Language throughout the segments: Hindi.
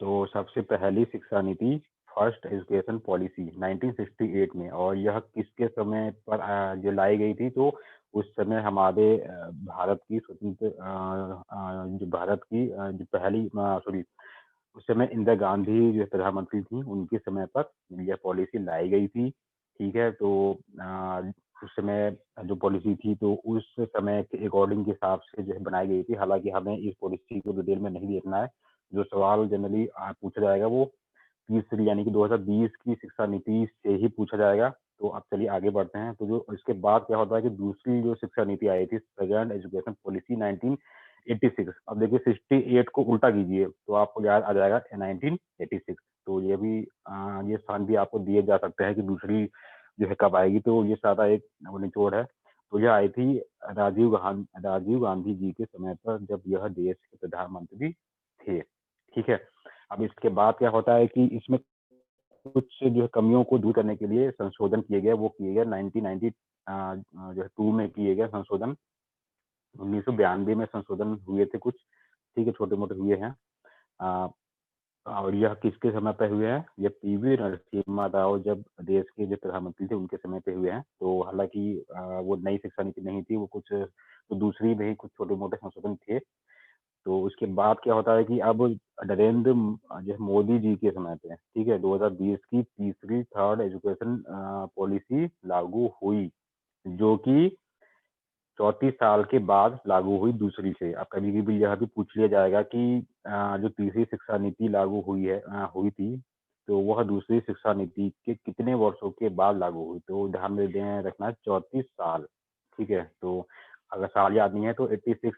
तो सबसे पहली शिक्षा नीति फर्स्ट एजुकेशन पॉलिसी 1968 में, और यह किसके समय पर जो लाई गई थी, तो उस समय हमारे भारत की स्वतंत्र जो भारत की जो पहली सॉरी उस समय इंदिरा गांधी जो प्रधानमंत्री थी, उनके समय पर यह पॉलिसी लाई गई थी। ठीक है, तो उस समय जो पॉलिसी थी, तो उस समय के अकॉर्डिंग के हिसाब से जो है बनाई गई थी। हालांकि हमें इस पॉलिसी को डिटेल में नहीं देखना है। जो सवाल जनरली पूछा जाएगा वो तीसरी यानी कि 2020 की शिक्षा नीति से ही पूछा जाएगा। तो अब चलिए आगे बढ़ते हैं। तो जो इसके बाद क्या होता है कि दूसरी जो शिक्षा नीति आई थी, सेकंड एजुकेशन पॉलिसी 1986। अब देखिए 68 को उल्टा कीजिए तो आपको याद आ जाएगा 1986। तो ये भी ये स्थान भी आपको दिए जा सकते हैं कि दूसरी जो है कब आएगी। तो ये सारा एक निचोड़ है। तो यह आई थी राजीव गांधी जी के समय पर, जब यह देश के प्रधानमंत्री थे। ठीक है, अब इसके बाद क्या होता है कि इसमें कुछ जो है कमियों को दूर करने के लिए संशोधन किए गए। वो किए गए 1990 जो है 2 में किए गए संशोधन। 1992 में संशोधन हुए थे कुछ। ठीक है, छोटे मोटे हुए हैं। अ, और यह किसके समय पे हुए हैं? ये पीवी नरसिम्हा राव जब देश के जो प्रधानमंत्री थे उनके समय पे हुए हैं। तो हालांकि वो नई शिक्षा नीति नहीं थी, वो कुछ तो दूसरी में ही कुछ छोटे मोटे संशोधन थे। तो उसके बाद क्या होता है कि अब नरेंद्र जो है मोदी जी के समय पे, ठीक है, 2020 की तीसरी थर्ड एजुकेशन पॉलिसी लागू हुई, जो कि 34 साल के बाद लागू हुई दूसरी से। अब कभी कभी यह भी पूछ लिया जाएगा कि जो तीसरी शिक्षा नीति लागू हुई थी, तो वह दूसरी शिक्षा नीति के कितने वर्षों के बाद लागू हुई? तो ध्यान में रखना है 34 साल। ठीक है, तो अगर साल याद नहीं है तो 86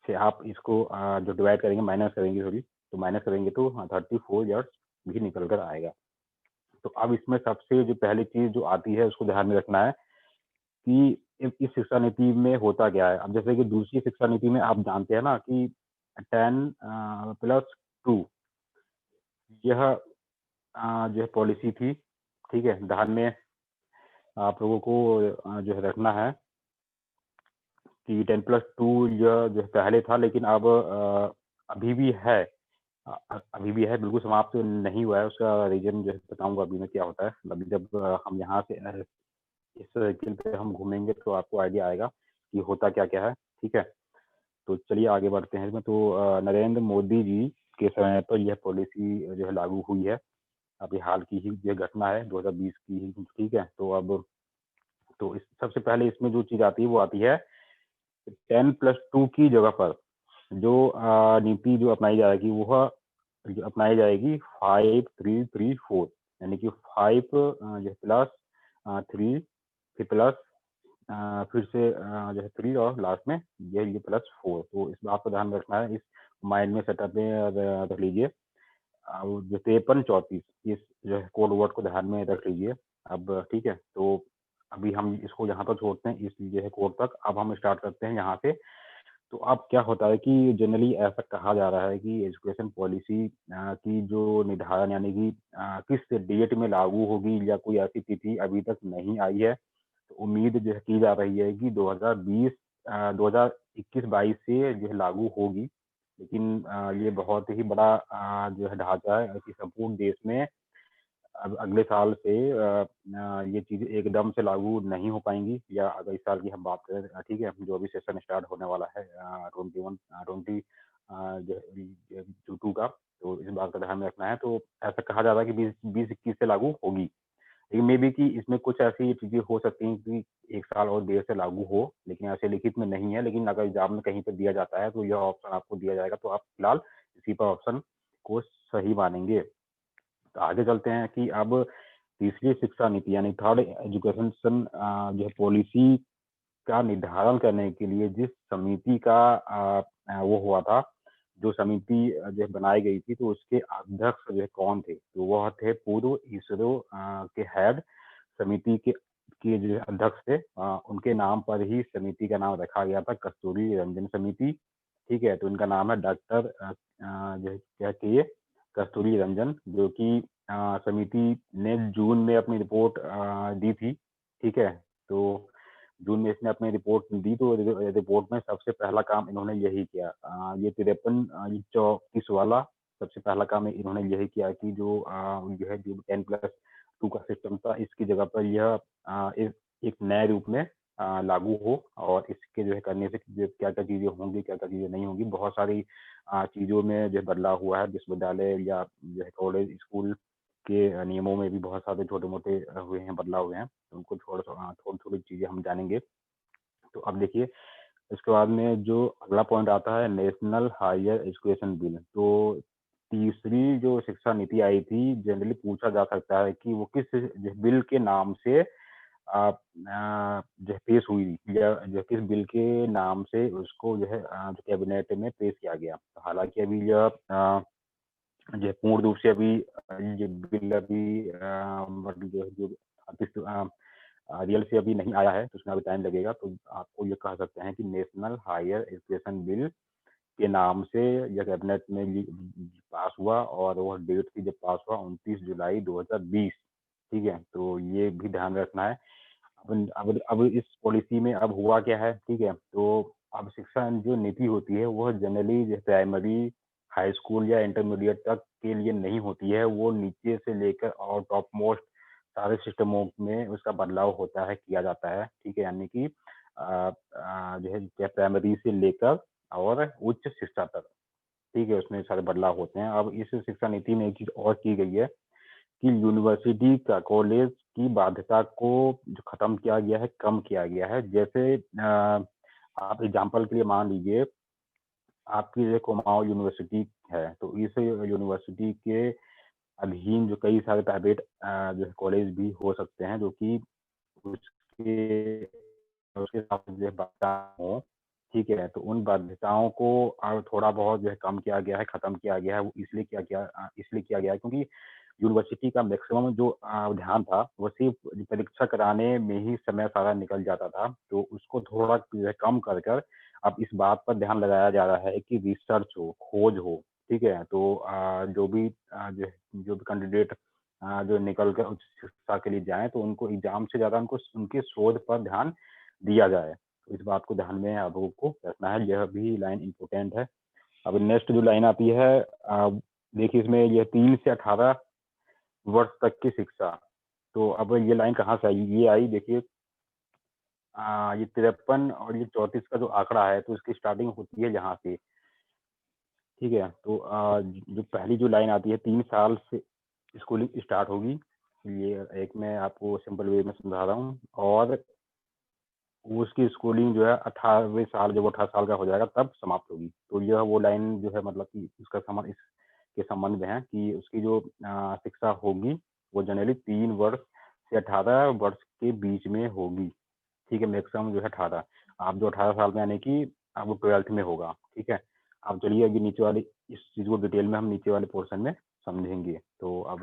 से आप इसको जो डिवाइड करेंगे, माइनस करेंगे, सॉरी, तो माइनस करेंगे तो 34 ईयर्स भी निकल कर आएगा। तो अब इसमें सबसे जो पहली चीज जो आती है उसको ध्यान में रखना है कि इस शिक्षा नीति में होता क्या है। अब जैसे कि दूसरी शिक्षा नीति में आप जानते हैं ना कि 10+2 यह जो है पॉलिसी थी। ठीक है, ध्यान में आप लोगों को जो है रखना है कि 10+2 यह जो है पहले था, लेकिन अब अभी भी है। अभी भी है, बिल्कुल समाप्त नहीं हुआ है। उसका रीजन जो है बताऊंगा अभी मैं क्या होता है। अभी जब हम यहाँ से इस साइकिल पे हम घूमेंगे तो आपको आइडिया आएगा कि होता क्या क्या है। ठीक है, तो चलिए आगे बढ़ते हैं इसमें। तो नरेंद्र मोदी जी के समय पर यह पॉलिसी जो है लागू हुई है। अभी हाल की ही यह घटना है, 2020 की ही। ठीक है, तो अब तो इस सबसे पहले इसमें जो चीज आती है वो आती है 10+2 की जगह पर जो नीति जो अपनाई जाएगी वह जो अपनाई जाएगी 5-3-3-4, यानी कि 5 जो प्लस 3 फिर प्लस फिर से जो है 3 और लास्ट में ये +4। तो इस बात को ध्यान में रखना है, इस माइंड में सेटअप में रख लीजिए। जो 53-34 इस जो है कोड वर्ड को ध्यान में रख लीजिए। अब ठीक है, तो अभी हम इसको यहाँ पर छोड़ते हैं, इस जो है कोड तक। अब हम स्टार्ट करते हैं यहाँ से। तो अब क्या होता है कि जनरली ऐसा कहा जा रहा है कि एजुकेशन पॉलिसी की जो निर्धारण यानी कि किस डेट में लागू होगी या कोई ऐसी तिथि अभी तक नहीं आई है। तो उम्मीद जो है की जा रही है कि 2021-22 से जो है लागू होगी। लेकिन ये बहुत ही बड़ा जो है ढांचा है कि संपूर्ण देश में अब अगले साल से ये चीज़ें एकदम से लागू नहीं हो पाएंगी। या अगर इस साल की हम बात करें, ठीक है, जो अभी सेशन स्टार्ट होने वाला है 2022 का, तो इस बात का ध्यान में रखना है। तो ऐसा कहा जा रहा है कि 2021 से लागू होगी, लेकिन मे बी कि इसमें कुछ ऐसी चीज़ें हो सकती हैं कि एक साल और देर से लागू हो, लेकिन ऐसे लिखित में नहीं है। लेकिन अगर एग्जाम में कहीं पर दिया जाता है तो यह ऑप्शन आपको दिया जाएगा, तो आप फिलहाल इसी पर ऑप्शन को सही मानेंगे। तो आगे चलते हैं कि अब तीसरी शिक्षा नीति यानी थर्ड एजुकेशन जो है पॉलिसी का निर्धारण करने के लिए जिस समिति का वो हुआ था, जो समिति जो है बनाई गई थी, तो उसके अध्यक्ष जो है कौन थे? तो वह थे पूर्व इसरो के हेड समिति के जो अध्यक्ष थे। उनके नाम पर ही समिति का नाम रखा गया था, कस्तूरी रंजन समिति। ठीक है, तो इनका नाम है डॉक्टर जो है क्या कि कस्तूरी रंजन, जो कि समिति ने जून में अपनी रिपोर्ट दी थी। ठीक है, तो जून में इसने अपनी रिपोर्ट दी, तो रिपोर्ट में सबसे पहला काम इन्होंने यही किया। ये 53-34 वाला सबसे पहला काम इन्होंने यही किया कि जो है जो 10+2 का सिस्टम था, इसकी जगह पर यह एक नए रूप में लागू हो, और इसके जो है करने से जो क्या-क्या चीज़ें होंगी, क्या-क्या चीज़ें नहीं होंगी, बहुत सारी चीज़ों में जो है बदलाव हुआ है। विश्वविद्यालय या जो है कॉलेज, स्कूल के नियमों में भी बहुत सारे छोटे-मोटे हुए हैं, बदलाव हुए हैं। तो उनको थोड़ी-थोड़ी चीज़ें हम जानेंगे। तो अब देखिए, इसके बाद में जो अगला पॉइंट आता है, नेशनल हायर एजुकेशन बिल। तो तीसरी जो शिक्षा नीति आई थी, जनरली पूछा जा सकता है कि वो किस जो बिल के नाम से जो है पेश हुई, या जो किस बिल के नाम से उसको जो है जो कैबिनेट में पेश किया गया। तो हालाँकि अभी यह जो है पूर्ण रूप से अभी ये बिल अभी मतलब जो ऑफिस रियल से अभी नहीं आया है, तो उसमें अभी टाइम लगेगा। तो आपको ये कह सकते हैं कि नेशनल हायर एजुकेशन बिल के नाम से यह कैबिनेट में पास हुआ, और वह डेट थी जब पास हुआ 29 जुलाई 2020। ठीक है? तो ये भी ध्यान रखना है। अब इस पॉलिसी में अब हुआ क्या है, ठीक है? तो अब शिक्षा जो नीति होती है, वह जनरली जो प्राइमरी, हाई स्कूल या इंटरमीडिएट तक के लिए नहीं होती है। वो नीचे से लेकर और टॉप मोस्ट सारे सिस्टमों में उसका बदलाव होता है, किया जाता है, ठीक है? यानी कि जो है प्राइमरी से लेकर और उच्च शिक्षा तक, ठीक है? उसमें सारे बदलाव होते हैं। अब इस शिक्षा नीति में एक चीज़ और की गई है कि यूनिवर्सिटी का कॉलेज की बाध्यता को जो खत्म किया गया है, कम किया गया है। जैसे आप एग्जांपल के लिए मान लीजिए, आपकी जो कुमाऊँ यूनिवर्सिटी है, तो इस यूनिवर्सिटी के अधीन जो कई सारे प्राइवेट जो है कॉलेज भी हो सकते हैं, जो कि उसके उसके साथ जो है बाध्यता हो, ठीक है? तो उन बाध्यताओं को थोड़ा बहुत जो है कम किया गया है, खत्म किया गया है। वो इसलिए किया गया है क्योंकि यूनिवर्सिटी का मैक्सिमम जो ध्यान था, वो सिर्फ़ परीक्षा कराने में ही समय सारा निकल जाता था। तो उसको थोड़ा जो है कम कर कर अब इस बात पर ध्यान लगाया जा रहा है कि रिसर्च हो, खोज हो, ठीक है? तो जो भी कैंडिडेट जो निकल कर उच्च शिक्षा के लिए जाएँ, तो उनको एग्ज़ाम से ज़्यादा उनको उनके शोध पर ध्यान दिया जाए। तो इस बात को ध्यान में आप लोगों को रखना है, यह भी लाइन इम्पोर्टेंट है। अब नेक्स्ट जो लाइन आती है, देखिए इसमें ये 3 से 18 वर्ष तक की शिक्षा। तो अब ये लाइन कहाँ से आई? ये आई देखिए, ये 53 और ये 34 का जो आंकड़ा है, तो इसकी स्टार्टिंग होती है यहाँ से, ठीक है? तो जो पहली जो लाइन आती है, 3 साल से स्कूलिंग स्टार्ट होगी। ये एक मैं आपको सिंपल वे में समझा रहा हूँ, और उसकी स्कूलिंग जो है 18वें साल, जब वो 18 साल का हो जाएगा तब समाप्त होगी। तो यह वो लाइन जो है, मतलब कि इसका संबंध इसके संबंध में है कि उसकी जो शिक्षा होगी, वो जनरली 3 वर्ष से 18 वर्ष के बीच में होगी, ठीक है? मैक्सिमम जो है 18। आप जो 18 साल में, यानी कि अब वो 12th में होगा, ठीक है? अब चलिए अभी नीचे वाली इस चीज़ को डिटेल में हम नीचे वाले पोर्शन में समझेंगे। तो अब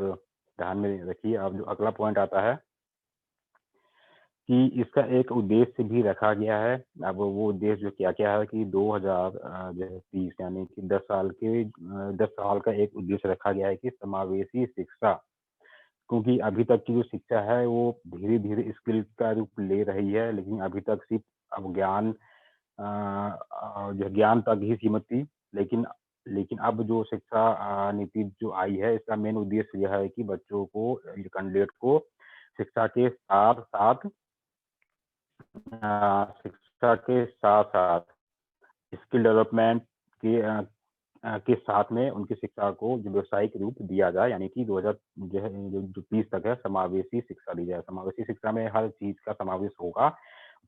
ध्यान में रखिए, अब जो अगला पॉइंट आता है कि इसका एक उद्देश्य भी रखा गया है। अब वो उद्देश्य जो क्या-क्या है कि 2000 जो है 30, यानी कि 10 साल का एक उद्देश्य रखा गया है कि समावेशी शिक्षा। क्योंकि अभी तक की जो शिक्षा है, वो धीरे-धीरे स्किल का रूप ले रही है, लेकिन अभी तक सिर्फ़ अब जो ज्ञान तक ही सीमित थी। लेकिन लेकिन अब जो शिक्षा नीति जो आई है, इसका मेन उद्देश्य यह है कि बच्चों को, ये कैंडिडेट को शिक्षा के साथ-साथ शिक्षा के साथ-साथ स्किल डेवलपमेंट के साथ में उनकी शिक्षा को जो व्यावसायिक रूप दिया जाए, यानी कि 2000 जो है जो 30 तक है, समावेशी शिक्षा दी जाए। समावेशी शिक्षा में हर चीज़ का समावेश होगा,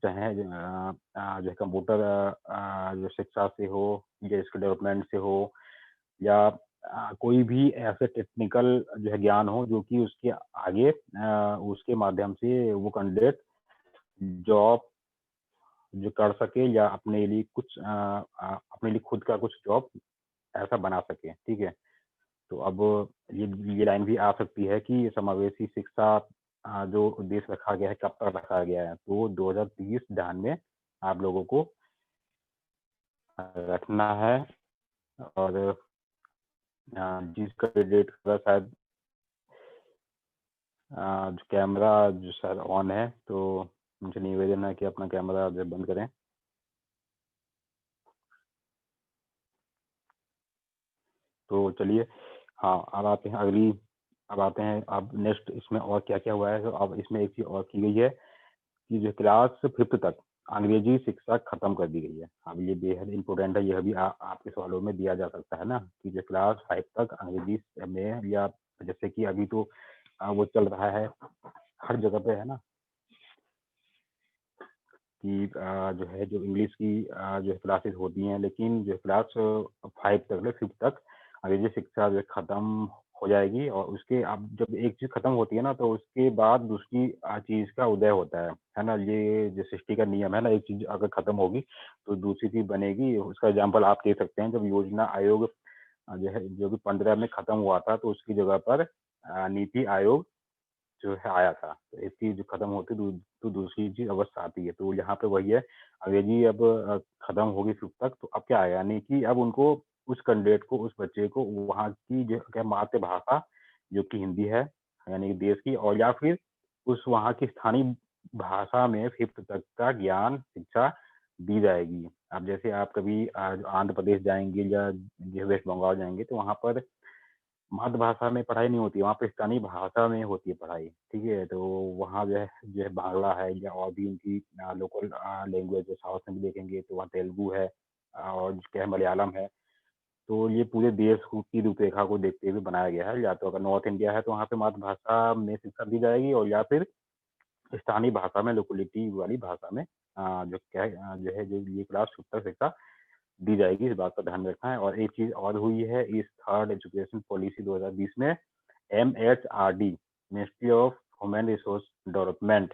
चाहे जो है कंप्यूटर जो शिक्षा से हो, या स्किल डेवलपमेंट से हो, या कोई भी ऐसे टेक्निकल जो है ज्ञान हो, जो कि उसके आगे उसके माध्यम से वो कैंडिडेट जॉब जो कर सके, या अपने लिए खुद का कुछ जॉब ऐसा बना सके, ठीक है? तो अब ये लाइन भी आ सकती है कि समावेशी शिक्षा जो उद्देश्य रखा गया है, कब तक रखा गया है? तो 2030 ध्यान में आप लोगों को रखना है। और जिसका डेट का शायद जो कैमरा जो शायद ऑन है, तो मुझे निवेदन है कि अपना कैमरा जो है बंद करें। तो चलिए, हाँ, अब आते हैं अब नेक्स्ट इसमें और क्या-क्या हुआ है। तो अब इसमें एक चीज़ और की गई है कि जो क्लास 5th तक अंग्रेजी शिक्षा खत्म कर दी गई है। अब ये बेहद इम्पोर्टेंट है, यह भी आपके सवालों में दिया जा सकता है ना, कि जो क्लास 5 तक अंग्रेजी में, या जैसे कि अभी तो वो चल रहा है हर जगह पे, है ना, कि जो इंग्लिश की जो है क्लासेस होती हैं, लेकिन जो क्लास 5 तक, मतलब 5th तक अंग्रेजी शिक्षा जो है खत्म हो जाएगी। और उसके अब जब एक चीज़ खत्म होती है ना, तो उसके बाद दूसरी चीज़ का उदय होता है ना? ये जो सृष्टि का नियम है ना, एक चीज़ अगर खत्म होगी तो दूसरी चीज़ बनेगी। उसका एग्ज़ाम्पल आप दे सकते हैं, जब योजना आयोग जो है, जो कि 15 में खत्म हुआ था, तो उसकी जगह पर नीति आयोग जो है आया था। तो एक चीज़ खत्म होती तो दूसरी चीज़ अवश्य आती है। तो यहाँ पे वही है, अंग्रेजी अब खत्म होगी 5th तक, तो अब क्या आएगा, यानी कि अब उनको, उस कैंडिडेट को, उस बच्चे को वहाँ की जो क्या मातृभाषा जो कि हिंदी है, यानी कि देश की, और या फिर उस वहाँ की स्थानीय भाषा में 5th तक का ज्ञान, शिक्षा दी जाएगी। अब जैसे आप कभी आंध्र प्रदेश जाएँगे या जो वेस्ट बंगाल जाएँगे, तो वहाँ पर मातृभाषा में पढ़ाई नहीं होती है, वहाँ पे स्थानीय भाषा में होती है पढ़ाई, ठीक है? तो वहाँ जो है बांग्ला है, या और भी उनकी लोकल लैंग्वेज है। साउथ में भी देखेंगे तो वहाँ तेलुगु है, और क्या है, मलयालम है। तो ये पूरे देश की रूपरेखा को देखते हुए बनाया गया है। या तो अगर नॉर्थ इंडिया है तो वहाँ पे मातृभाषा में शिक्षा दी जाएगी, और या फिर स्थानीय भाषा में, लोकेलिटी वाली भाषा में जो क्या है, जो है, जो ये क्लास 5th तक शिक्षा दी जाएगी। इस बात का ध्यान रखना है। और एक चीज़ और हुई है इस थर्ड एजुकेशन पॉलिसी 2020 में, MHRD, ministry of human resource development,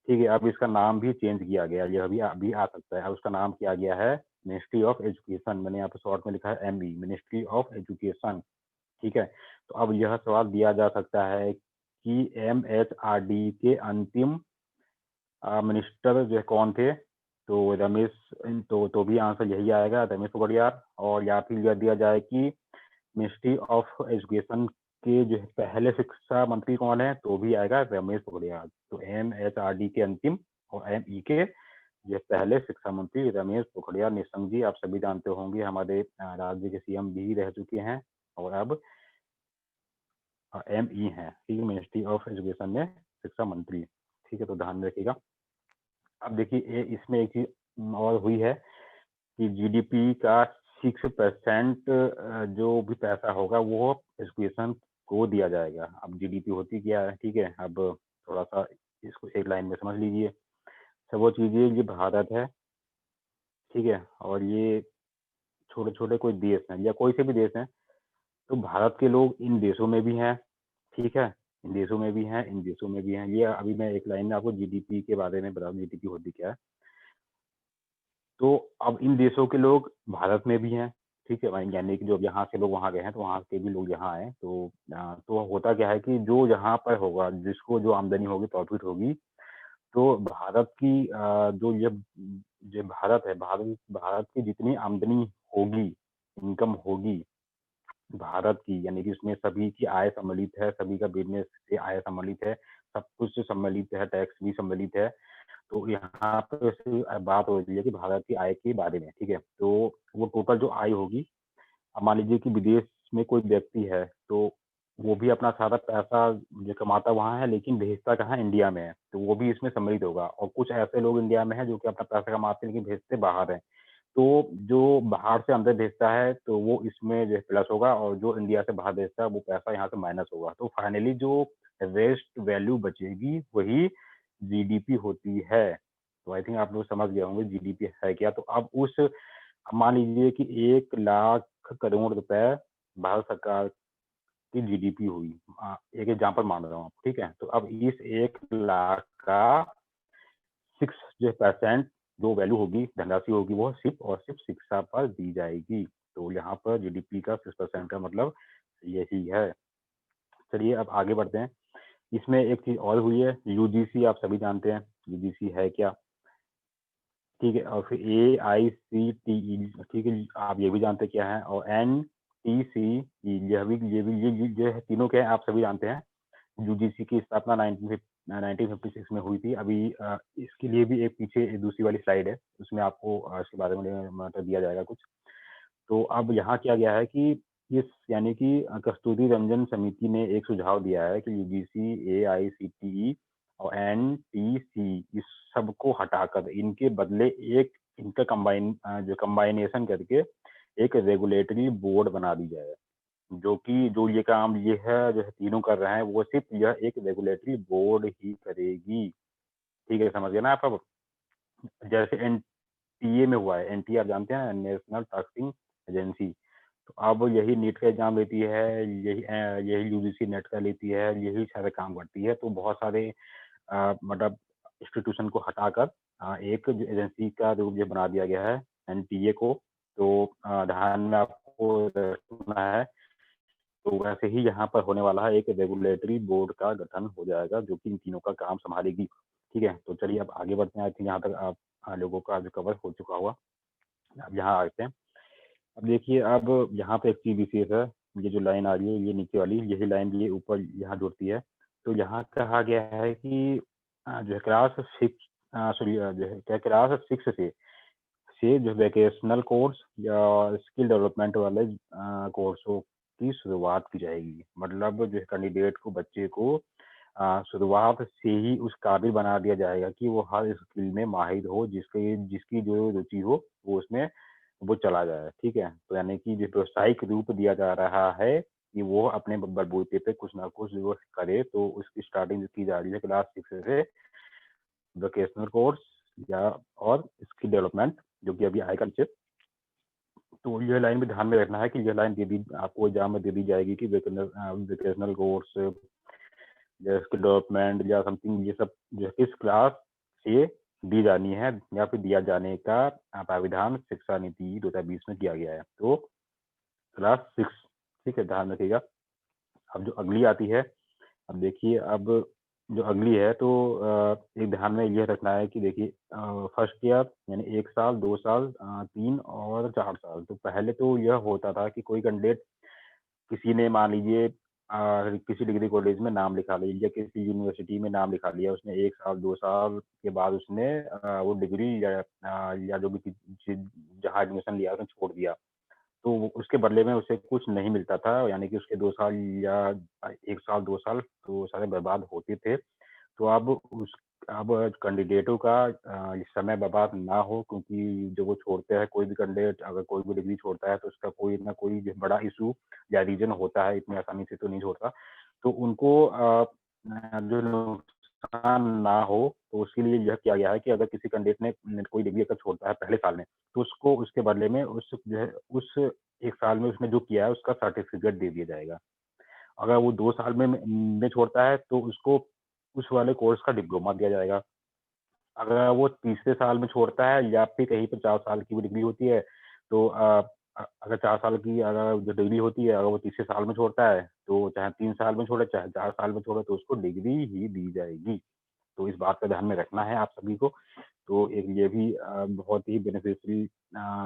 ठीक है? अब इसका नाम भी चेंज किया गया, यह भी अभी आ सकता है। अब उसका नाम किया गया है मिनिस्ट्री ऑफ एजुकेशन, मैंने यहाँ पे शॉर्ट में लिखा है एमई, मिनिस्ट्री ऑफ एजुकेशन, ठीक है? तो अब यह सवाल दिया जा सकता है कि एमएचआरडी के अंतिम मिनिस्टर जो है कौन थे? तो रमेश, तो भी आंसर यही आएगा, रमेश पोखरियाल। और या फिर यह दिया जाए कि मिनिस्ट्री ऑफ एजुकेशन के जो है पहले शिक्षा मंत्री कौन है? तो भी आएगा रमेश पोखरियाल। तो एमएचआरडी के अंतिम और एमई के जो पहले शिक्षा मंत्री रमेश पोखरियाल निशंक जी, आप सभी जानते होंगे, हमारे राज्य के सीएम भी रह चुके हैं, और अब एमई हैं, ठीक है? मिनिस्ट्री ऑफ एजुकेशन में शिक्षा मंत्री, ठीक है? तो ध्यान में रखिएगा। अब देखिए, इसमें एक चीज़ और हुई है कि जीडीपी का 6% जो भी पैसा होगा वो एजुकेशन को दिया जाएगा। अब जीडीपी होती क्या है, ठीक है? अब थोड़ा-सा इसको एक लाइन में समझ लीजिए। सब चीज़ें, ये भारत है, ठीक है? और ये छोटे-छोटे कोई देश हैं, या कोई से भी देश हैं, तो भारत के लोग इन देशों में भी हैं, ठीक है? इन देशों में भी हैं, इन देशों में भी हैं। ये अभी मैं एक लाइन में आपको जीडीपी के बारे में बता दूँ, जीडीपी होती क्या है। तो अब इन देशों के लोग भारत में भी हैं, ठीक है? वहीं, यानी कि जो यहाँ से लोग वहाँ गए हैं, तो वहाँ के भी लोग यहाँ आए। तो होता क्या है कि जो यहाँ पर होगा, जिसको जो आमदनी होगी, प्रॉफ़िट होगी, तो भारत की जो ये जो भारत है, भारत भारत की जितनी आमदनी होगी, इनकम होगी भारत की, यानी कि उसमें सभी की आय सम्मिलित है, सभी का बिज़नेस से आय सम्मिलित है, सब कुछ सम्मिलित है, टैक्स भी सम्मिलित है। तो यहाँ पे ऐसी बात हो रही है कि भारत की आय के बारे में, ठीक है? तो वो टोटल जो आय होगी, अब मान लीजिए कि विदेश में कोई व्यक्ति है, तो वो भी अपना सारा पैसा जो कमाता वहाँ है, लेकिन भेजता कहाँ है? इंडिया में है, तो वो भी इसमें सम्मिलित होगा। और कुछ ऐसे लोग इंडिया में हैं जो कि अपना पैसा कमाते हैं, लेकिन भेजते बाहर हैं। तो जो बाहर से अंदर भेजता है, तो वो इसमें जो है प्लस होगा, और जो इंडिया से बाहर भेजता है, वो पैसा यहाँ से माइनस होगा। तो फाइनली जो रेस्ट वैल्यू बचेगी, वही जीडीपी होती है। तो आई थिंक आप लोग समझ गए होंगे जीडीपी है क्या। तो अब मान लीजिए कि 1 लाख करोड़ रुपए भारत सरकार की जीडीपी हुई। एक एग्जांपल मान रहा हूँ, ठीक है? तो अब इस 1 लाख का 6 जो परसेंट जो वैल्यू होगी, धनराशि होगी, वो सिर्फ़ और सिर्फ़ शिक्षा पर दी जाएगी। तो यहाँ पर जीडीपी का 6% का मतलब यही है। चलिए अब आगे बढ़ते हैं। इसमें एक चीज़ और हुई है, यूजीसी, आप सभी जानते हैं, यूजीसी है क्या? ठीक है? और फिर एआईसीटीई, ठीक है? आप ये भी जानते हैं क्या है? और एनटीसीई, ये जो है, तीनों क्या है, आप सभी जानते हैं। यूजीसी की स्थापना 1956 में हुई थी। अभी इसके लिए भी एक पीछे दूसरी वाली स्लाइड है, उसमें आपको इसके बारे में मतलब दिया जाएगा कुछ। तो अब यहाँ किया गया है कि इस यानी कि कस्तूरी रंजन समिति ने एक सुझाव दिया है कि यूजीसी, एआईसीटीई और एनटीसी इस सबको हटाकर इनके बदले एक इनका जो कम्बाइनेशन करके एक रेगुलेटरी बोर्ड बना दी जाए, जो कि जो ये काम ये है जो है तीनों कर रहे हैं, वो सिर्फ़ यह एक रेगुलेटरी बोर्ड ही करेगी। ठीक है, समझ गए ना आप अब? जैसे एनटीए में हुआ है, एनटीए आप जानते हैं नेशनल टेस्टिंग एजेंसी। तो अब यही नीट का एग्ज़ाम लेती है, यही यूजीसी नेट का लेती है, यही सारे काम करती है। तो बहुत सारे मतलब इंस्टीट्यूशन को हटाकर एक जो एजेंसी का रूप ये बना दिया गया है एनटीए को। तो ध्यान में आपको रखना है, तो वैसे ही यहाँ पर होने वाला है, एक रेगुलेटरी बोर्ड का गठन हो जाएगा, जो कि इन तीनों का काम सँभालेगी। ठीक है? तो चलिए अब आगे बढ़ते हैं, आई थिंक यहाँ तक आप लोगों का जो कवर हो चुका होगा। अब यहाँ आते हैं। अब देखिए, अब यहाँ पे एक चीज़ विशेष है, ये जो लाइन आ रही है, ये नीचे वाली, यही लाइन ये ऊपर यहाँ जुड़ती है। तो यहाँ कहा गया है कि जो है क्लास 6 सॉरी जो है क्या क्लास 6 से जो वोकेशनल कोर्स या स्किल डेवलपमेंट वाले कोर्सों की शुरुआत की जाएगी। मतलब जो है कैंडिडेट को, बच्चे को शुरुआत से ही उस काबिल बना दिया जाएगा कि वो हर स्किल में माहिर हो, जिसकी जो रुचि हो, वो उसमें वो चला जाए, ठीक है? तो यानी कि जो व्यावसायिक रूप दिया जा रहा है कि वो अपने बलबूते पे कुछ ना कुछ जो करे, तो उसकी स्टार्टिंग की जा रही है क्लास 6 से वोकेशनल कोर्स या और स्किल डेवलपमेंट, जो कि अभी आएगा नीचे। तो ये लाइन भी ध्यान में रखना है कि ये लाइन दे दी आपको एग्जाम में दे दी जाएगी कि वोकेशनल कोर्स या स्किल डेवलपमेंट या समथिंग, ये सब जो है किस क्लास से दी जानी है या फिर दिया जाने का प्राविधान शिक्षा नीति 2020 में किया गया है। तो क्लास 6, ठीक है, ध्यान रखिएगा। अब जो अगली आती है, अब देखिए, अब जो अगली है तो एक ध्यान में ये रखना है कि देखिए फर्स्ट ईयर यानी 1 साल, 2 साल, 3 और 4 साल। तो पहले तो यह होता था कि कोई कैंडिडेट, किसी ने मान लीजिए किसी डिग्री कॉलेज में नाम लिखा लिया, किसी यूनिवर्सिटी में नाम लिखा लिया उसने, 1 साल, 2 साल के बाद उसने वो डिग्री या जो भी चीज़ जहाँ एडमिशन लिया उसने छोड़ दिया। तो उसके बदले में उसे कुछ नहीं मिलता था, यानी कि उसके 2 साल या 1 साल, 2 साल तो सारे बर्बाद होते थे। तो अब कैंडिडेटों का इस समय बर्बाद ना हो, क्योंकि जब वो छोड़ते हैं, कोई भी कैंडिडेट अगर कोई भी डिग्री छोड़ता है तो उसका कोई ना कोई जो बड़ा इश्यू या रीज़न होता है, इतनी आसानी से तो नहीं छोड़ता। तो उनको जो नुकसान ना हो, तो उसके लिए यह किया गया है कि अगर किसी कैंडिडेट ने कोई डिग्री अगर छोड़ता है पहले साल में, तो उसको उसके बदले में उस 1 साल में उसने जो किया है उसका सर्टिफ़िकेट दे दिया जाएगा। अगर वो 2 साल में छोड़ता है तो उसको उस वाले कोर्स का डिप्लोमा दिया जाएगा। अगर वो तीसरे साल में छोड़ता है या फिर कहीं पे 4 साल की भी डिग्री होती है, तो अगर 4 साल की अगर जो डिग्री होती है, अगर वो तीसरे साल में छोड़ता है, तो चाहे 3 साल में छोड़े, चाहे 4 साल में छोड़े, तो उसको डिग्री ही दी जाएगी। तो इस बात का ध्यान में रखना है आप सभी को। तो एक ये भी बहुत ही बेनिफिशियल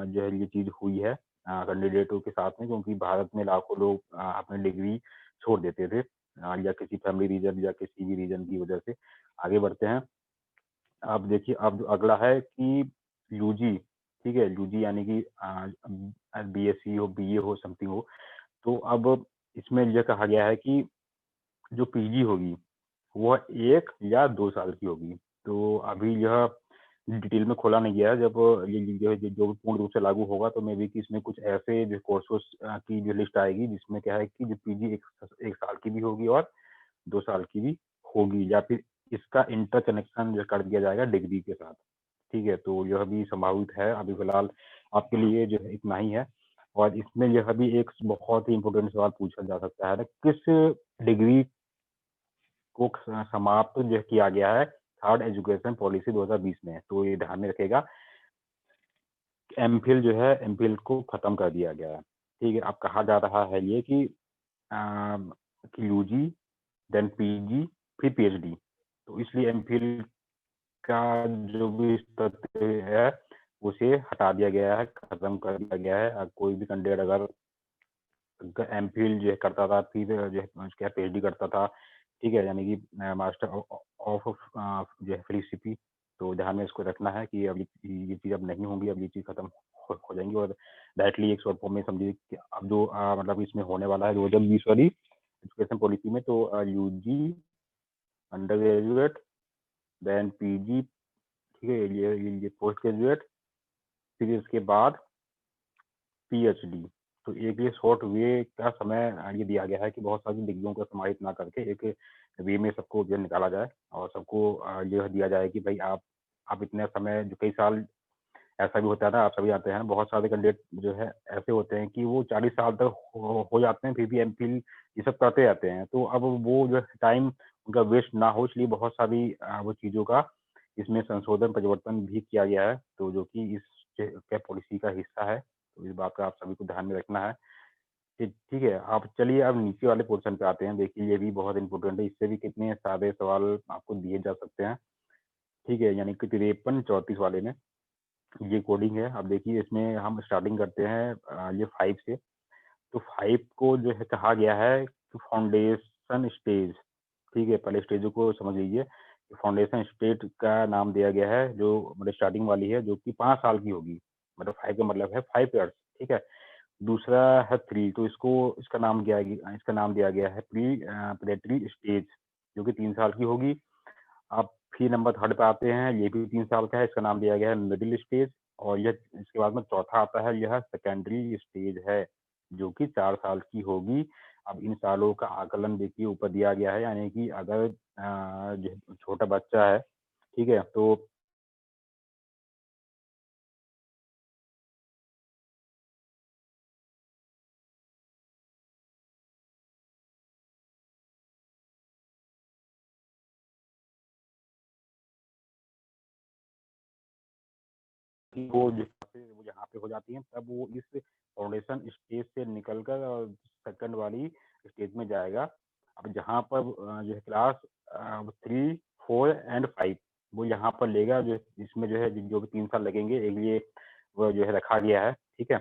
जो है ये चीज़ हुई है कैंडिडेटों के साथ में, क्योंकि भारत में लाखों लोग अपनी डिग्री छोड़ देते थे या किसी फैमिली रीज़न या किसी भी रीज़न की वजह से। आगे बढ़ते हैं। अब देखिए, अब जो अगला है कि यूजी, ठीक है? यूजी यानी कि बीएससी हो, बीए हो, समथिंग हो। तो अब इसमें ये कहा गया है कि जो पीजी होगी, वह 1 या 2 साल की होगी। तो अभी यह डिटेल में खोला नहीं गया है, जब ये जो पूर्ण रूप से लागू होगा तो मे बी कि इसमें कुछ ऐसे जो कोर्सेज़ की जो लिस्ट आएगी, जिसमें क्या है कि जो पीजी 1 साल की भी होगी और 2 साल की भी होगी, या फिर इसका इंटरकनेक्शन जो कर दिया जाएगा डिग्री के साथ, ठीक है? तो यह भी संभावित है, अभी फिलहाल आपके लिए जो है इतना ही है। और इसमें यह भी एक बहुत ही इम्पोर्टेंट सवाल पूछा जा सकता है ना, किस डिग्री को समाप्त जो किया गया है थर्ड एजुकेशन पॉलिसी 2020 में? तो ये ध्यान में रखिएगा, एमफिल जो है, एमफिल को खत्म कर दिया गया है, ठीक है? अब कहा जा रहा है ये कि यूजी, देन पीजी, फिर पीएचडी। तो इसलिए एमफिल का जो भी स्तर है, उसे हटा दिया गया है, खत्म कर दिया गया है। कोई भी कैंडिडेट अगर एमफिल जो है करता था, फिर जो है क्या पीएचडी करता था, ठीक है? यानी कि मास्टर ऑफ जो है फिलोसफी, तो ध्यान में इसको रखना है कि अब ये चीज़ अब नहीं होंगी, अब ये चीज़ खत्म हो जाएंगी और डायरेक्टली एक शॉर्ट फॉर्म में समझिए कि अब जो मतलब इसमें होने वाला है 2020 वाली एजुकेशन पॉलिसी में, तो UG, undergraduate, then PG, ठीक है, ये पोस्ट ग्रेजुएट, फिर इसके बाद पीएचडी। तो एक ये शॉर्ट वे का समय ये दिया गया है कि बहुत सारी डिग्रियों को समाहित ना करके एक वे में सबको जो निकाला जाए और सबको यह दिया जाए कि भाई आप इतने समय, जो कई साल ऐसा भी होता है ना, आप सभी जानते हैं, बहुत सारे कैंडिडेट जो है ऐसे होते हैं कि वो 40 साल तक हो जाते हैं, फिर भी एमफिल ये सब करते रहते हैं। तो अब वो जो टाइम उनका वेस्ट ना हो, इसलिए बहुत सारी वो चीज़ों का इसमें संशोधन परिवर्तन भी किया गया है, तो जो कि इस पॉलिसी का हिस्सा है। तो इस बात का आप सभी को ध्यान में रखना है। ठीक है, आप चलिए अब नीचे वाले पोर्शन पे आते हैं। देखिए ये भी बहुत इंपॉर्टेंट है, इससे भी कितने सारे सवाल आपको दिए जा सकते हैं। ठीक है, यानी कि 53-34 वाले में ये कोडिंग है। अब देखिए इसमें हम स्टार्टिंग करते हैं ये 5 से। तो 5 को जो है कहा गया है कि फाउंडेशन स्टेज। ठीक है, पहले स्टेजों को समझ लीजिए। फाउंडेशन स्टेज का नाम दिया गया है, जो मतलब स्टार्टिंग वाली है, जो कि 5 साल की होगी। मतलब 5 का मतलब है 5 ईयर्स। ठीक है, दूसरा है 3, तो इसका नाम दिया गया है प्रेटरी स्टेज, जो कि 3 साल की होगी। अब फिर नंबर 3rd पे आते हैं, ये भी 3 साल का है, इसका नाम दिया गया है मिडिल स्टेज। और यह इसके बाद में चौथा आता है, यह सेकेंडरी स्टेज है, जो कि 4 साल की होगी। अब इन सालों का आकलन देखिए ऊपर दिया गया है, यानी कि अगर जो छोटा बच्चा है, ठीक है, तो कि वो यहाँ पे हो जाती हैं, तब वो इस फाउंडेशन स्टेज से निकलकर और सेकंड वाली स्टेज में जाएगा। अब जहाँ पर जो है क्लास 3, 4 एंड 5 वो यहाँ पर लेगा, जो इसमें जो है जो भी 3 साल लगेंगे एक लिए वो जो है रखा गया है। ठीक है,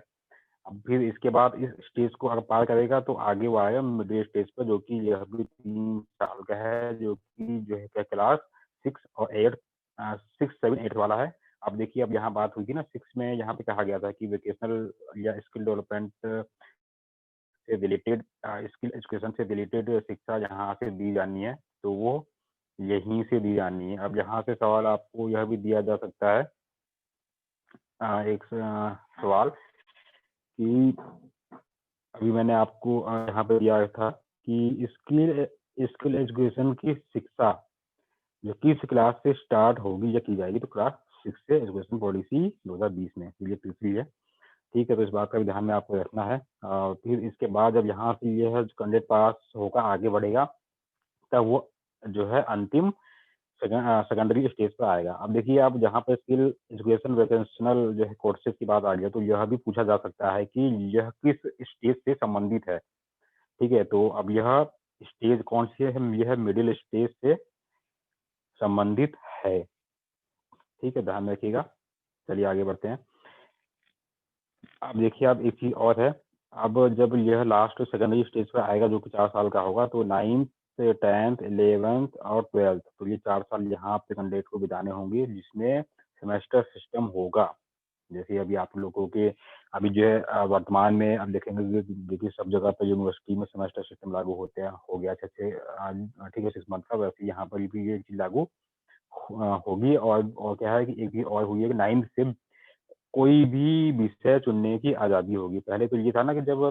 अब फिर इसके बाद इस स्टेज को अगर पार करेगा तो आगे वो आएगा मिडिल स्टेज पर, जो कि यह भी 3 साल का है, जो कि जो है क्लास 6 और 8 6, 7, 8 वाला है। अब देखिए, अब यहाँ बात हुई थी ना 6 में, यहाँ पे कहा गया था कि वोकेशनल या स्किल डेवलपमेंट से रिलेटेड स्किल एजुकेशन से रिलेटेड शिक्षा यहाँ से दी जानी है, तो वो यहीं से दी जानी है। अब यहाँ से सवाल आपको यह भी दिया जा सकता है, एक सवाल कि अभी मैंने आपको यहाँ पे दिया था कि स्किल स्किल एजुकेशन की शिक्षा जो किस क्लास से स्टार्ट होगी या की जाएगी, तो क्लास 6 से एजुकेशन पॉलिसी 2020 में, तो ये तीसरी है। ठीक है, तो इस बात का भी ध्यान में आपको रखना है। फिर इसके बाद जब यहाँ से यह कैंडिडेट पास होगा, आगे बढ़ेगा, तब वो जो है अंतिम सेकेंडरी स्टेज पर आएगा। अब देखिए, आप जहाँ पे स्किल एजुकेशन वोकेशनल जो है कोर्सेज की बात आ रही है, तो यह भी पूछा जा सकता है कि यह किस स्टेज से संबंधित है। ठीक है, तो अब यह स्टेज कौन सी है, यह मिडिल स्टेज से संबंधित है। ठीक है, ध्यान रखिएगा। चलिए आगे बढ़ते हैं। अब देखिए, अब एक चीज और है। अब जब यह लास्ट सेकेंडरी स्टेज पर आएगा, जो कि 4 साल का होगा, तो 9th, 10th, 11th और 12th, तो ये 4 साल यहाँ पे कैंडिडेट को बिताने होंगे, जिसमें सेमेस्टर सिस्टम होगा। जैसे अभी आप लोगों के अभी जो है वर्तमान में अब देखेंगे कि देखिए सब जगह पर यूनिवर्सिटी में सेमेस्टर सिस्टम लागू होते हैं, हो गया अच्छे से ठीक है 6 मंथ का, वैसे यहाँ पर भी ये चीज लागू होगी। और क्या है कि एक चीज और हुई है कि 9th से कोई भी विषय चुनने की आज़ादी होगी। पहले तो ये था ना कि जब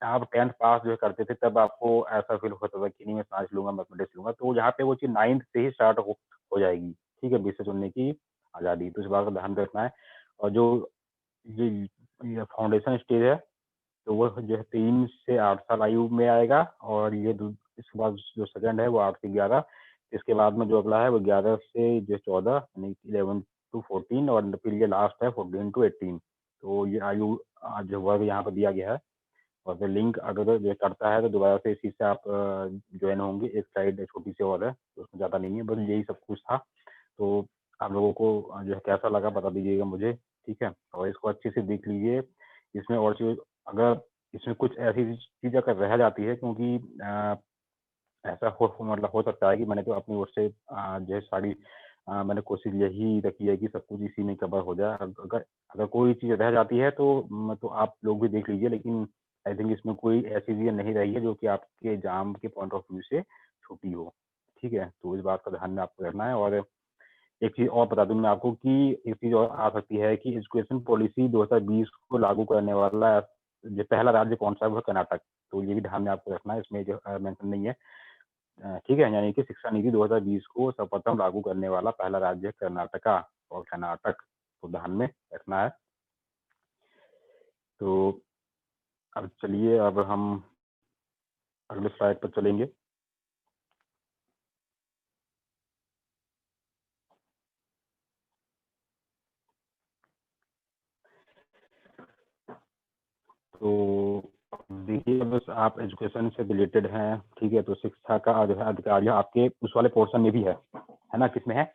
आप 10th पास जो है करते थे, तब आपको ऐसा फील होता था कि नहीं मैं साइंस लूँगा, मैथमेटिक्स लूँगा, तो यहाँ पे वो चीज़ 9th से ही स्टार्ट हो जाएगी। ठीक है, विषय चुनने की आज़ादी, तो इस बात का ध्यान रखना है। और जो ये ये फाउंडेशन स्टेज है, तो वो जो है 3 से 8 साल आयु में आएगा। और ये इसके बाद जो सेकंड है वो 8 से 11। इसके बाद में जो अगला है वो 11 से जो 14, यानी 11 टू 14, और फिर ये लास्ट है 14 टू 18। तो ये आयु जो वर्ग यहाँ पर दिया गया है। और फिर लिंक अगर जो करता है तो दोबारा से इसी से आप ज्वाइन होंगे। एक साइड छोटी सी और है, तो उसमें ज़्यादा नहीं है, बस यही सब कुछ था। तो आप लोगों को जो है कैसा लगा बता दीजिएगा मुझे। ठीक है, और इसको अच्छे से देख लीजिए। इसमें और चीज़, अगर इसमें कुछ ऐसी चीज़ अगर रह जाती है, क्योंकि ऐसा मतलब हो सकता है कि मैंने तो अपनी ओर से जो है सारी मैंने कोशिश यही रखी है कि सब कुछ इसी में कवर हो जाए। अगर अगर कोई चीज़ रह जाती है तो आप लोग भी देख लीजिए, लेकिन आई थिंक इसमें कोई ऐसी चीज़ें नहीं रही है जो कि आपके एग्ज़ाम के पॉइंट ऑफ व्यू से छूटी हो। ठीक है? तो इस बात का ध्यान में आपको रखना है। और एक चीज़ और बता दूँ मैं आपको कि एक चीज़ और आ सकती है कि एजुकेशन पॉलिसी 2020 को लागू करने वाला जो पहला राज्य कौन-सा है, वो है कर्नाटक। तो ये भी ध्यान में आपको रखना है, इसमें जो मेंशन नहीं है। ठीक है? यानी कि शिक्षा नीति 2020 को सर्वप्रथम लागू करने वाला पहला राज्य है कर्नाटका, और कर्नाटक को ध्यान में रखना है। तो अब चलिए, अब हम अगले स्लाइड पर चलेंगे। तो देखिए, बस आप एजुकेशन से रिलेटेड हैं, ठीक है? तो शिक्षा का जो है अधिकार यह आपके उस वाले पोर्शन में भी है ना? किसमें है?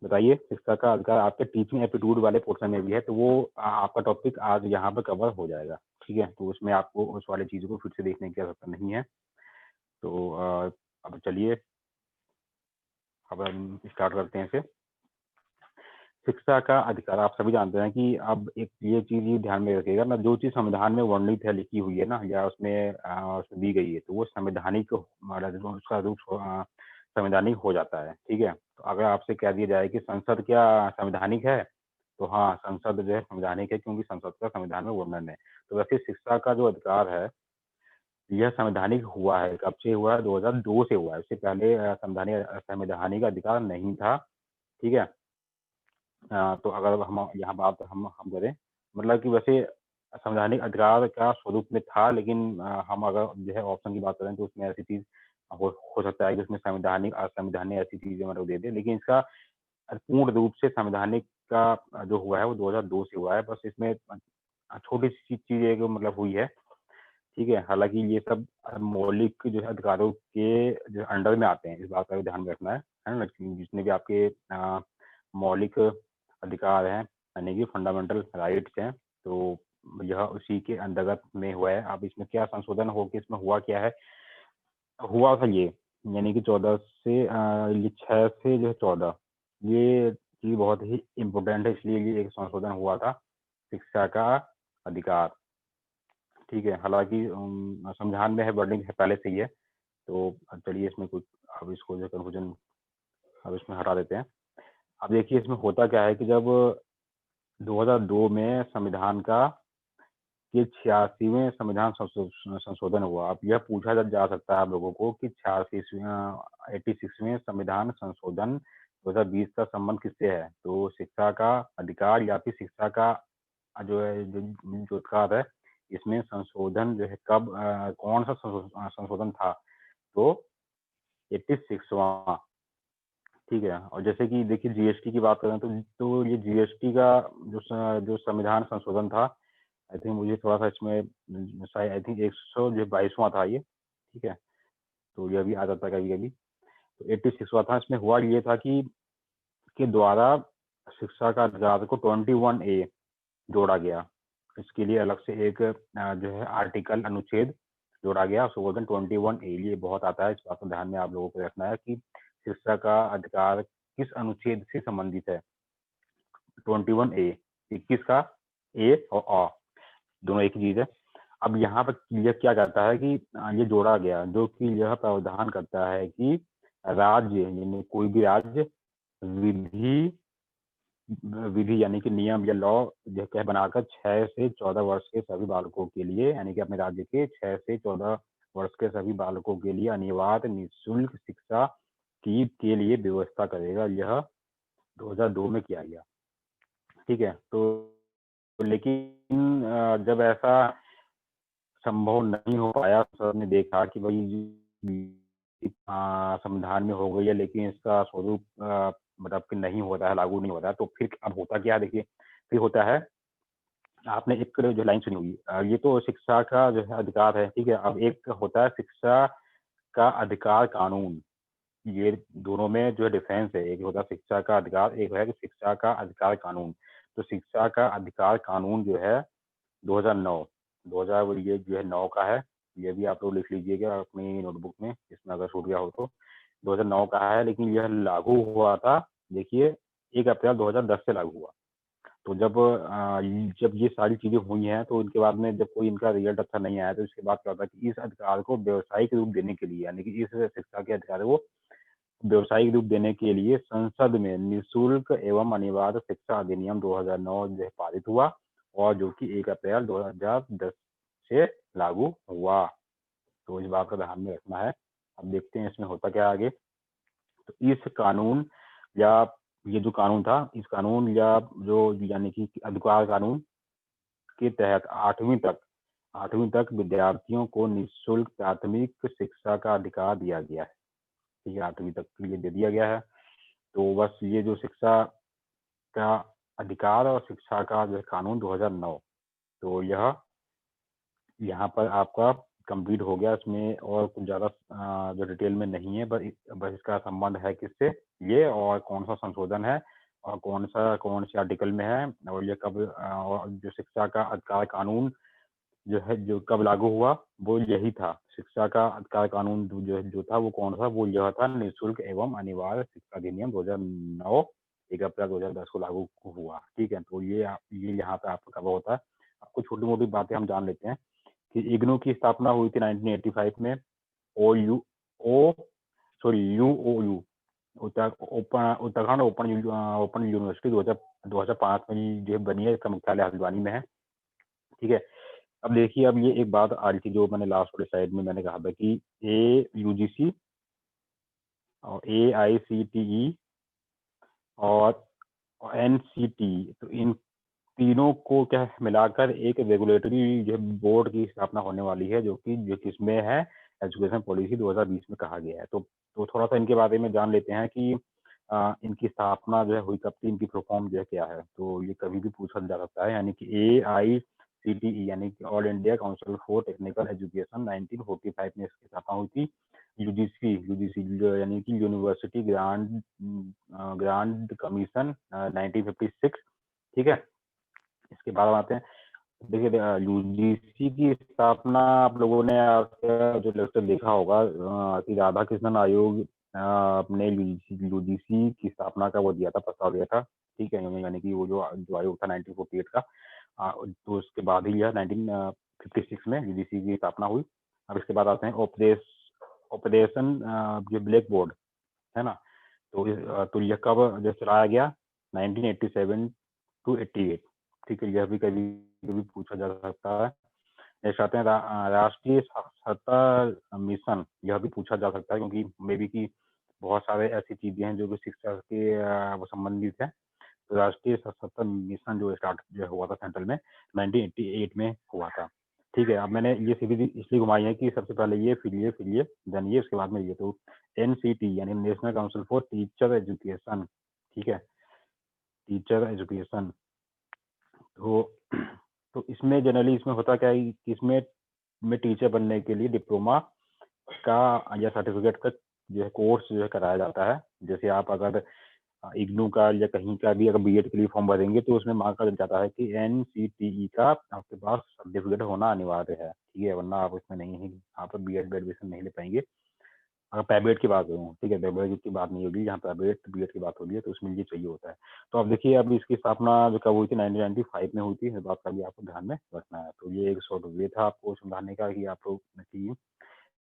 बताइए। शिक्षा का अधिकार आपके टीचिंग एप्टीट्यूड वाले पोर्शन में भी है, तो वो आपका टॉपिक आज यहाँ पर कवर हो जाएगा, ठीक है? तो उसमें आपको उस वाली चीज़ों को फिर से देखने की आवश्यकता नहीं है। तो अब चलिए, अब हम स्टार्ट करते हैं इसे। शिक्षा का अधिकार आप सभी जानते हैं कि अब एक ये चीज़ ही ध्यान में रखिएगा ना, जो चीज़ संविधान में वर्णित है, लिखी हुई है ना, या उसमें उसमें दी गई है, तो वो संवैधानिक उसका रूप संवैधानिक हो जाता है, ठीक है? तो अगर आपसे कह दिया जाए कि संसद क्या संवैधानिक है? तो हाँ, संसद जो है संवैधानिक है, क्योंकि संसद का संविधान में वर्णन है। तो वैसे शिक्षा का जो अधिकार है, यह संवैधानिक हुआ है। कब से हुआ है? 2002 से हुआ है। इससे पहले संवैधानिक अधिकार नहीं था, ठीक है? तो अगर हम यहाँ बात हम करें, मतलब कि वैसे संवैधानिक अधिकार का स्वरूप में था, लेकिन हम अगर जो है ऑप्शन की बात करें, तो उसमें ऐसी चीज़ हो सकता है कि उसमें संवैधानिक असंवैधानिक ऐसी चीज़ें मतलब दे दे, लेकिन इसका पूर्ण रूप से संवैधानिक का जो हुआ है वो 2002 से हुआ है। बस इसमें छोटी-सी चीज़ एक मतलब हुई है, ठीक है? हालाँकि ये सब मौलिक जो है अधिकारों के जो अंडर में आते हैं, इस बात का भी ध्यान में रखना है ना? कि जितने भी आपके मौलिक अधिकार हैं, यानी कि फंडामेंटल राइट्स हैं, तो यह उसी के अंतर्गत में हुआ है। अब इसमें क्या संशोधन हो के इसमें हुआ क्या है? हुआ था ये, यानी कि 14 से ये 6 से जो है 14, ये चीज़ बहुत ही इम्पोर्टेंट है, इसलिए ये एक संशोधन हुआ था, शिक्षा का अधिकार। ठीक है, हालाँकि संविधान में है, वर्डिंग है पहले से ही है, तो चलिए इसमें कुछ अब इसको जो कन्फ्यूजन अब इसमें हटा देते हैं। अब देखिए इसमें होता क्या है कि जब 2002 में संविधान का ये 86वें संविधान संशोधन हुआ। अब यह पूछा जा सकता है आप लोगों को कि 86वें संविधान संशोधन 2020 का संबंध किससे है? तो शिक्षा का अधिकार या फिर शिक्षा का जो है जो अधिकार है, इसमें संशोधन जो है कब कौन-सा संशोधन था? तो 86वां, ठीक है। और जैसे कि देखिए जीएसटी की बात करें तो ये जीएसटी का जो संविधान संशोधन था, आई थिंक मुझे थोड़ा-सा इसमें शायद आई थिंक 122वां था ये, ठीक है? तो यह भी आ जाता है कभी-कभी। तो 86वां था, इसमें हुआ ये था कि के द्वारा शिक्षा का अधिकार को 21 ए जोड़ा गया। इसके लिए अलग से एक जो है आर्टिकल अनुच्छेद जोड़ा गया, उसको बोलते हैं 21 ए, ये बहुत आता है, इस बात को ध्यान में आप लोगों को रखना है कि शिक्षा का अधिकार किस अनुच्छेद से संबंधित है? 21 ए, 21 का ए और दोनों एक ही चीज़ है। अब यहाँ पर ये क्या कहता है कि ये जोड़ा गया, जो कि यह प्रावधान करता है कि राज्य यानी कोई भी राज्य विधि विधि यानी कि नियम या लॉ जो है बनाकर 6 से 14 वर्ष के सभी बालकों के लिए, यानी कि अपने राज्य के 6 से 14 वर्ष के सभी बालकों के लिए अनिवार्य निःशुल्क शिक्षा की के लिए व्यवस्था करेगा। यह 2002 में किया गया। ठीक है? तो लेकिन जब ऐसा संभव नहीं हो पाया, सर ने देखा कि भई संविधान में हो गई है, लेकिन इसका स्वरूप मतलब कि नहीं हो रहा है, लागू नहीं हो रहा है, तो फिर अब होता क्या है देखिए, फिर होता है, आपने एक जो लाइन सुनी होगी ये तो शिक्षा का जो है अधिकार है, ठीक है? अब एक होता है शिक्षा का अधिकार कानून, ये दोनों में जो है डिफरेंस है, एक होता है शिक्षा का अधिकार, एक है कि शिक्षा का अधिकार कानून। तो शिक्षा का अधिकार कानून जो है 2009, 2000 ये जो है 9 का है, ये भी आप लोग लिख लीजिएगा अपनी नोटबुक में, इसमें अगर छूट गया हो तो। 2009 का है, लेकिन यह लागू हुआ था देखिए 1 अप्रैल 2010 से लागू हुआ। तो जब ये सारी चीज़ें हुई हैं, तो इनके बाद में जब कोई इनका रिज़ल्ट अच्छा नहीं आया, तो इसके बाद क्या होता है कि इस अधिकार को व्यावसायिक रूप देने के लिए, यानी कि इस शिक्षा के अधिकार को व्यावसायिक रूप देने के लिए संसद में निःशुल्क एवं अनिवार्य शिक्षा अधिनियम 2009 जो है पारित हुआ, और जो कि 1 अप्रैल 2010 से लागू हुआ। तो इस बात का ध्यान में रखना है। अब देखते हैं इसमें होता क्या है आगे। तो इस कानून या ये जो कानून था, इस कानून या जो यानी कि अधिकार कानून के तहत 8वीं तक विद्यार्थियों को निःशुल्क प्राथमिक शिक्षा का अधिकार दिया गया है। ठीक है, 8वीं तक के लिए दे दिया गया है। तो बस ये जो शिक्षा का अधिकार और शिक्षा का जो कानून 2009, तो यह यहाँ पर आपका कंप्लीट हो गया। इसमें और कुछ ज़्यादा जो डिटेल में नहीं है, बस इसका संबंध है किससे, ये और कौन-सा संशोधन है और कौन-से आर्टिकल में है, और ये कब और जो शिक्षा का अधिकार कानून जो है, जो कब लागू हुआ, वो यही था। शिक्षा का अधिकार कानून जो था वो कौन था, वो यह था निःशुल्क एवं अनिवार्य शिक्षा अधिनियम 2009, 1 अप्रैल 2010 को लागू हुआ। ठीक है, तो ये यहाँ पे आपका कवर होता है। अब कुछ छोटी-मोटी बातें हम जान लेते हैं कि इग्नू की स्थापना हुई थी 1985 में। ओयू ओ सॉरी यूओयू उत्तराखंड ओपन यूनिवर्सिटी 2005 में जो बनी है, इसका मुख्यालय हल्द्वानी में है। ठीक है। अब देखिए, अब ये एक बात आ रही थी जो मैंने लास्ट वाले साइड में मैंने कहा था कि यूजीसी और एआईसीटीई और एनसीटी, तो इन तीनों को क्या मिलाकर एक रेगुलेटरी जो बोर्ड की स्थापना होने वाली है, जो किसमें है, एजुकेशन पॉलिसी 2020 में कहा गया है। तो थोड़ा सा इनके बारे में जान लेते हैं कि इनकी स्थापना जो है हुई कब थी, इनकी परफॉर्म जो है क्या है। तो ये कभी भी पूछा जा सकता है, यानी कि AICTE यानी कि all India council for technical education 1945 में इसकी स्थापना हुई थी। यूजीसी यानी कि यूनिवर्सिटी ग्रांड कमीशन 1956। ठीक है। इसके बाद आते हैं, देखिए यूजीसी की स्थापना आप लोगों ने जो लेक्चर देखा होगा कि राधा कृष्णन आयोग अपने यूजीसी की स्थापना का वो दिया था, प्रस्ताव दिया था। ठीक है, यानी कि वो जो आयोग था 1948 का, तो उसके बाद ही यह 1956 में यूजीसी की स्थापना हुई। अब इसके बाद आते हैं ऑपरेशन जो ब्लैक बोर्ड है ना, तो यह कब जो चलाया गया, 1987 टू 88। ठीक है, यह भी कभी कभी पूछा जा सकता है। नेक्स्ट आते हैं राष्ट्रीय साक्षरता मिशन, यह भी पूछा जा सकता है क्योंकि मे बी की बहुत सारे ऐसी चीजें हैं जो कि शिक्षा के वो संबंधित है। तो राष्ट्रीय साक्षरता मिशन जो स्टार्ट जो हुआ था सेंट्रल में 1988 में हुआ था। ठीक है, अब मैंने ये सीरीज इसलिए घुमाई है कि सबसे पहले ये, फिर ये, देन ये, उसके बाद में ये। तो एनसीटी यानी national council for teacher education. ठीक है, टीचर एजुकेशन। तो तो इसमें जनरली इसमें होता क्या है कि इसमें टीचर बनने के लिए डिप्लोमा का या सर्टिफिकेट का जो है कोर्स जो है कराया जाता है। जैसे आप अगर इग्नू का या कहीं का भी अगर बीएड के लिए फॉर्म भरेंगे, तो उसमें मांग कर जाता है कि एनसीटीई का आपके पास सर्टिफिकेट होना अनिवार्य है। ठीक है, वरना आप उसमें नहीं है, आप बीएड एडमिशन नहीं ले पाएंगे। अगर प्राइवेट की बात करूँ, ठीक है, प्राइवेट की बात नहीं होगी, यहाँ प्राइवेट बीएड की बात होगी, तो उसमें ये चाहिए होता है। तो अब देखिए, अब इसकी स्थापना जो कब हुई थी, 1995 में हुई थी। इस बात का भी आपको ध्यान में रखना है। तो ये एक शॉर्ट वे था आपको समझाने का कि आप लोग कि